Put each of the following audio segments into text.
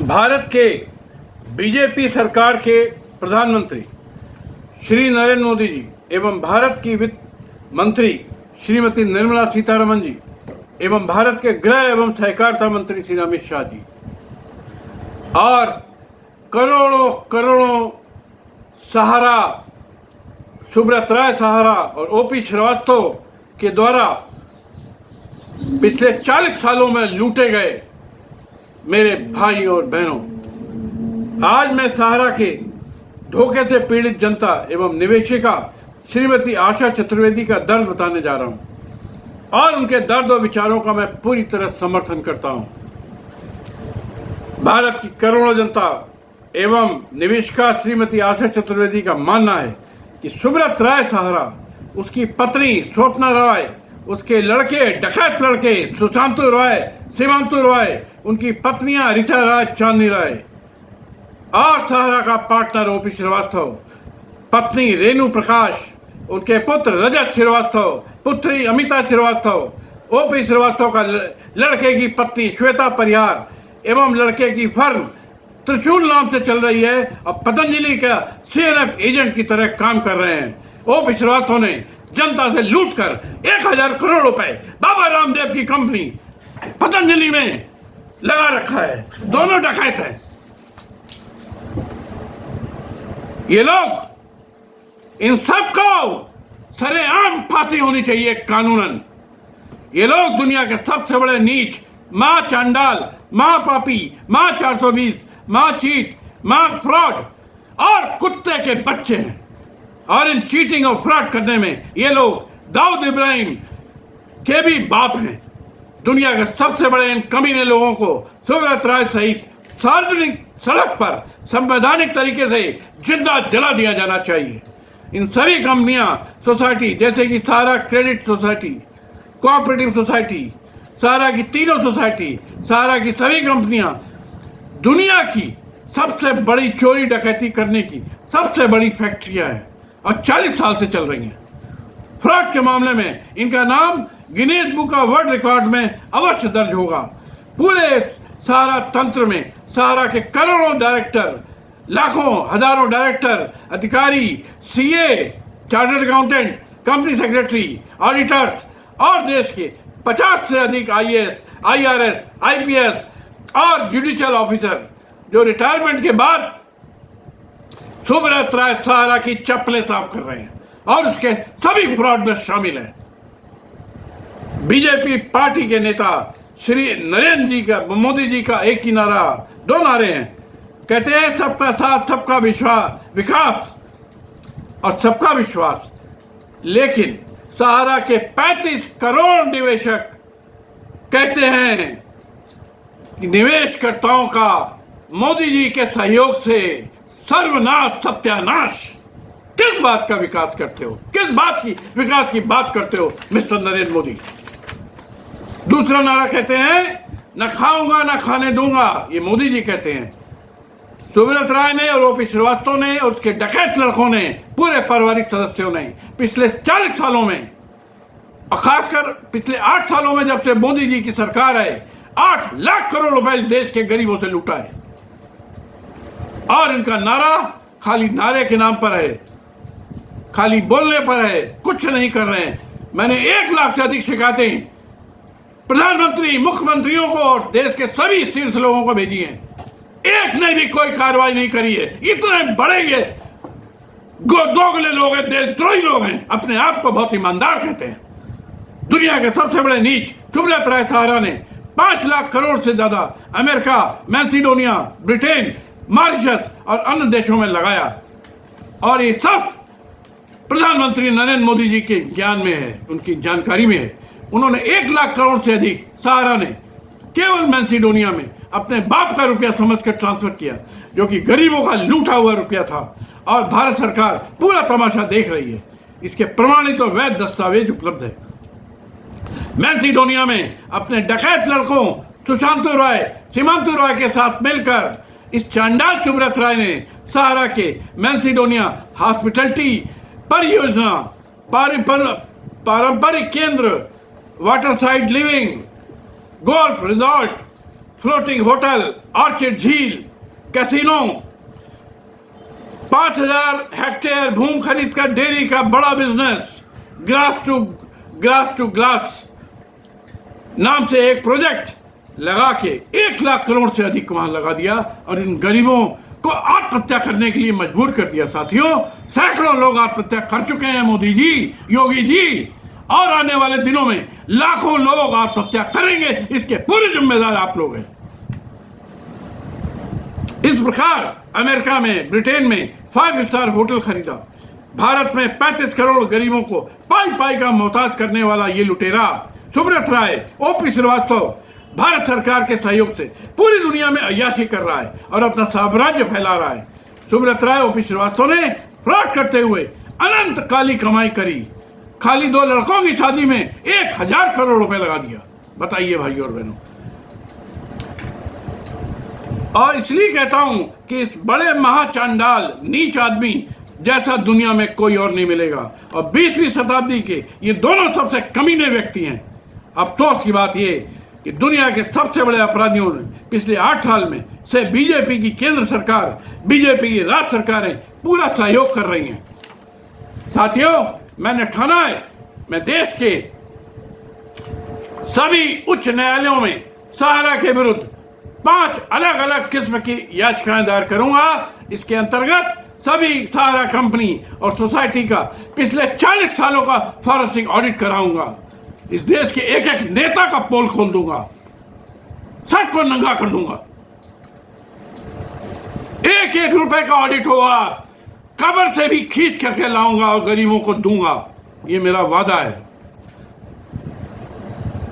भारत के बीजेपी सरकार के प्रधानमंत्री श्री नरेंद्र मोदी जी एवं भारत की वित्त मंत्री श्रीमती निर्मला सीतारमण जी एवं भारत के गृह एवं सहकारिता मंत्री श्री अमित शाह जी और करोड़ों करोड़ों सहारा, सुब्रत राय सहारा और ओपी श्रीवास्तव के द्वारा पिछले 40 सालों में लूटे गए मेरे भाई और बहनों, आज मैं सहारा के धोखे से पीड़ित जनता एवं निवेशिका श्रीमती आशा चतुर्वेदी का दर्द बताने जा रहा हूं और उनके दर्द और विचारों का मैं पूरी तरह समर्थन करता हूं। भारत की करोड़ों जनता एवं निवेशिका श्रीमती आशा चतुर्वेदी का मानना है कि सुब्रत राय सहारा, उसकी पत्नी स्वप्ना राय, उसके लड़के डकैत लड़के सुशांतु राय, सीमांतु राय, उनकी पत्नियां ऋचा राय, चांदनी राय और सहारा का पार्टनर ओपी श्रीवास्तव, पत्नी रेणु प्रकाश, उनके पुत्र रजत श्रीवास्तव, पुत्री अमिता श्रीवास्तव, ओपी श्रीवास्तव का लड़के की पत्नी श्वेता परिहार एवं लड़के की फर्म त्रिशूल नाम से चल रही है और पतंजलि का सीएनएफ एजेंट की तरह काम कर रहे हैं। ओपी श्रीवास्तव ने जनता से लूट कर 1000 करोड़ रुपए बाबा रामदेव की कंपनी पतंजलि में लगा रखा है। दोनों डकैत हैं। ये लोग, इन सबको सरेआम फांसी होनी चाहिए कानूनन। ये लोग दुनिया के सबसे बड़े नीच, मां चांडाल, मां पापी, मां 420, मां चीट, मां फ्रॉड और कुत्ते के बच्चे हैं। और इन चीटिंग और फ्रॉड करने में ये लोग दाऊद इब्राहिम के भी बाप हैं। दुनिया के सबसे बड़े इन कमीने लोगों को सुब्रत राय सहित सार्वजनिक सड़क पर संवैधानिक तरीके से जिंदा जला दिया जाना चाहिए। इन सभी कंपनियां, सोसाइटी जैसे कि सहारा क्रेडिट सोसाइटी, कोऑपरेटिव सोसाइटी, सहारा की तीनों सोसाइटी, सहारा की सभी कंपनियां दुनिया की सबसे बड़ी चोरी डकैती करने की सबसे बड़ी फैक्ट्रियां हैं और 40 साल से चल रही हैं। फ्रॉड के मामले में इनका नाम Guinness book of world record में अवश्य दर्ज होगा। पूरे सहारा तंत्र में सहारा के करोड़ों डायरेक्टर, लाखों हजारों डायरेक्टर, अधिकारी, CA, chartered accountant, company secretary, auditors और देश के 50 से अधिक आईएएस, आईआरएस, आईपीएस और जुडिशियल ऑफिसर जो रिटायरमेंट के बाद सुब्रत राय सहारा की चप्पलें साफ कर रहे हैं और उसके सभी फ्रॉड में शामिल हैं। बीजेपी पार्टी के नेता श्री नरेंद्र जी का, मोदी जी का एक ही नारा, 2 नारे हैं। कहते हैं सबका साथ, सबका विकास और सबका विश्वास। लेकिन सहारा के 35 करोड़ निवेशक कहते हैं कि निवेशकर्ताओं का मोदी जी के सहयोग से सर्वनाश, सत्यानाश। किस बात का विकास करते हो? किस बात की विकास की बात करते हो मिस्टर नरेंद्र मोदी? दूसरा नारा कहते हैं न खाऊंगा न खाने दूंगा, ये मोदी जी कहते हैं। सुब्रत राय ने और ओपी श्रीवास्तव ने और उसके डकैत लड़कों ने, पूरे पारिवारिक सदस्यों ने पिछले 40 सालों में और खासकर पिछले 8 सालों में जब से मोदी जी की सरकार है, 8 लाख करोड़ रुपए इस देश के गरीबों से लूटा है। और इनका नारा खाली नारे के नाम पर है, खाली बोलने पर है, कुछ नहीं कर रहे हैं। मैंने 1 लाख से अधिक शिकायतें प्रधानमंत्री, मुख्यमंत्रियों को और देश के सभी शीर्ष लोगों को भेजी हैं। एक ने भी कोई कार्रवाई नहीं करी है। इतने बड़े ये दोगले लोग हैं, देशद्रोही लोग हैं, अपने आप को बहुत ईमानदार कहते हैं। दुनिया के सबसे बड़े नीच सुब्रत राय सहारा ने 5 लाख करोड़ से ज्यादा अमेरिका, मैसिडोनिया, ब्रिटेन, मॉरिशस और अन्य देशों में लगाया। और ये सब प्रधानमंत्री नरेंद्र मोदी जी के ज्ञान में है, उनकी जानकारी में है। उन्होंने 1 लाख करोड़ से अधिक सहारा ने केवल मैसिडोनिया में अपने बाप का रुपया समझकर ट्रांसफर किया, जो कि गरीबों का लूटा हुआ रुपया था। और भारत सरकार पूरा तमाशा देख रही है। इसके प्रमाणित और वैध दस्तावेज उपलब्ध है। मैसिडोनिया में अपने डकैत लड़कों सुशांतु राय, सीमांतु राय के साथ मिलकर इस चांडाल सुब्रत राय ने सहारा के मैसिडोनिया हॉस्पिटलिटी परियोजना, पारंपरिक केंद्र, water side living, golf resort, floating hotel, orchid झील, कैसीनो, 5,000 हेक्टेयर भूमि खरीद कर डेयरी का बड़ा बिजनेस, ग्रास टू ग्लास नाम से एक प्रोजेक्ट लगा के 1 लाख करोड़ से अधिक वहां लगा दिया और इन गरीबों को आत्महत्या करने के लिए मजबूर कर दिया। साथियों, सैकड़ों लोग आत्महत्या कर चुके हैं मोदी जी, योगी जी, और आने वाले दिनों में लाखों लोग आत्महत्या करेंगे। इसके पूरे जिम्मेदार आप लोग हैं। इस प्रकार अमेरिका में, ब्रिटेन में 5 स्टार होटल खरीदा। भारत में 35 करोड़ गरीबों को पाई पाई का मोहताज करने वाला ये लुटेरा सुब्रत राय, ओपी श्रीवास्तव भारत सरकार के सहयोग से पूरी दुनिया में अय्याशी कर रहा है और अपना साम्राज्य फैला रहा है। सुब्रत राय, ओपी श्रीवास्तव ने फ्रॉड करते हुए अनंत काली कमाई करी। खाली 2 लड़कों की शादी में 1,000 करोड़ रुपए लगा दिया। बताइए भाइयों और बहनों। और इसलिए कहता हूं कि इस बड़े महाचांडाल नीच आदमी जैसा दुनिया में कोई और नहीं मिलेगा। और 20वीं शताब्दी के ये दोनों सबसे कमीने व्यक्ति हैं। अफसोस की बात यह कि दुनिया के सबसे बड़े अपराधियों ने पिछले 8 साल में से बीजेपी की केंद्र सरकार, बीजेपी की राज्य सरकारें पूरा सहयोग कर रही हैं। साथियों, मैंने ठाना है मैं देश के सभी उच्च न्यायालयों में सहारा के विरुद्ध 5 अलग अलग किस्म की याचिकाएं दायर करूंगा। इसके अंतर्गत सभी सहारा कंपनी और सोसाइटी का पिछले 40 सालों का फॉरेंसिक ऑडिट कराऊंगा। इस देश के एक एक नेता का पोल खोल दूंगा, सच को नंगा कर दूंगा। 1-1 रुपए का ऑडिट होगा, कब्र से भी खींच करके लाऊंगा और गरीबों को दूंगा। ये मेरा वादा है।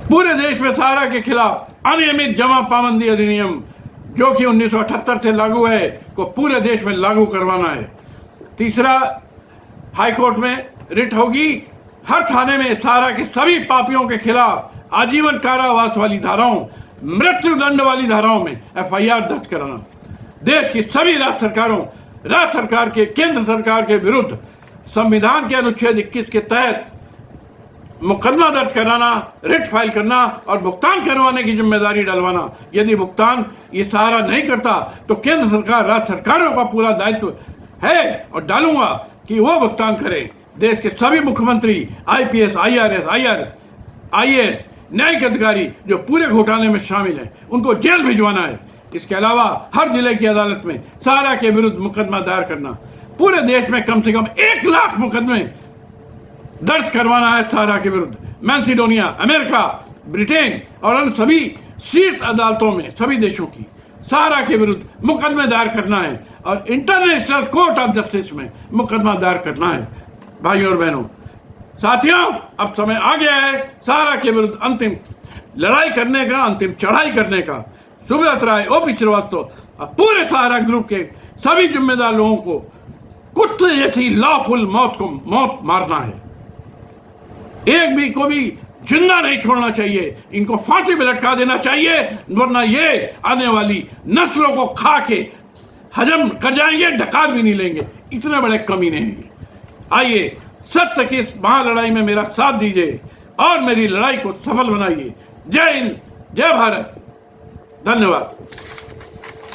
पूरे देश में सहारा के खिलाफ अनियमित जमा पाबंदी अधिनियम जो कि 1978 से लागू है को पूरे देश में लागू करवाना है। तीसरा, हाईकोर्ट में रिट होगी। हर थाने में सहारा के सभी पापियों के खिलाफ आजीवन कारावास वाली धाराओं, मृत्युदंड वाली धाराओं में FIR दर्ज कराना। देश की सभी राज्य सरकारों, राज्य सरकार के, केंद्र सरकार के विरुद्ध संविधान के अनुच्छेद 21 के तहत मुकदमा दर्ज कराना, रिट फाइल करना और भुगतान करवाने की जिम्मेदारी डलवाना। यदि भुगतान ये सहारा नहीं करता तो केंद्र सरकार, राज्य सरकारों का पूरा दायित्व है और डालूंगा कि वो भुगतान करें। देश के सभी मुख्यमंत्री, IPS, IAS, न्यायिक अधिकारी जो पूरे घोटाले में शामिल हैं, उनको जेल भिजवाना है। इसके अलावा हर जिले की अदालत में सहारा के विरुद्ध मुकदमा दायर करना। पूरे देश में कम से कम 1 लाख मुकदमे दर्ज करवाना है सहारा के विरुद्ध। मैसिडोनिया, अमेरिका, ब्रिटेन और अन्य सभी शीर्ष अदालतों में सभी देशों की सहारा के विरुद्ध मुकदमे दायर करना है और इंटरनेशनल कोर्ट ऑफ जस्टिस में मुकदमा दायर करना है। भाइयों और बहनों, साथियों, अब समय आ गया है सहारा के विरुद्ध अंतिम लड़ाई करने का, अंतिम चढ़ाई करने का। सुब्रत राय, ओपी श्रीवास्तव और पूरे सहारा ग्रुप के सभी जिम्मेदार लोगों को कुत्ते जैसी लॉफुल मौत मारना है। एक भी को भी जिंदा नहीं छोड़ना चाहिए। इनको फांसी पे लटका देना चाहिए, वरना ये आने वाली नस्लों को खा के हजम कर जाएंगे, डकार भी नहीं लेंगे। इतने बड़े कमीने हैं। आइए सत्य की इस महालड़ाई में मेरा साथ दीजिए और मेरी लड़ाई को सफल बनाइए। जय हिंद, जय भारत, धन्यवाद।